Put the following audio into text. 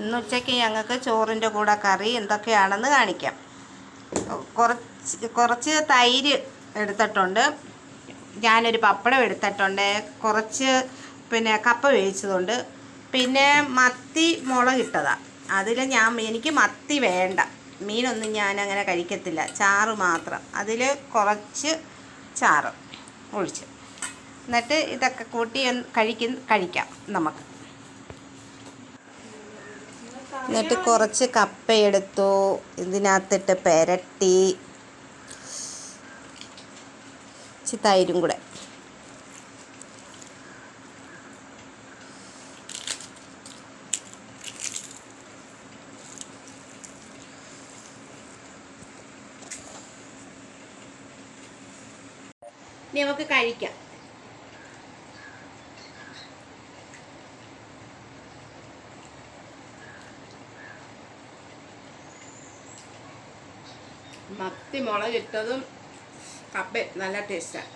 ഇന്ന് ഉച്ചയ്ക്ക് ഞങ്ങൾക്ക് ചോറിൻ്റെ കൂടെ കറി എന്തൊക്കെയാണെന്ന് കാണിക്കാം. കുറച്ച് തൈര് എടുത്തിട്ടുണ്ട്, ഞാനൊരു പപ്പടം എടുത്തിട്ടുണ്ട്, കുറച്ച് കപ്പ വേവിച്ചതുണ്ട്, പിന്നെ മത്തി മുളകിട്ടതാണ്. എനിക്ക് മത്തി വേണ്ട, മീനൊന്നും ഞാനങ്ങനെ കഴിക്കത്തില്ല, ചാറ് മാത്രം. അതിൽ കുറച്ച് ചാറ് ഒഴിച്ച് എന്നിട്ട് ഇതൊക്കെ കൂട്ടി കഴിക്കാം നമുക്ക്. എന്നിട്ട് കുറച്ച് കപ്പയെടുത്തു, ഇതിനകത്തിട്ട് പുരട്ടി തൈരും കൂടെ. ഇനി നമുക്ക് കഴിക്കാം. മത്തി മുളകിട്ടതും കപ്പ നല്ല ടേസ്റ്റാണ്.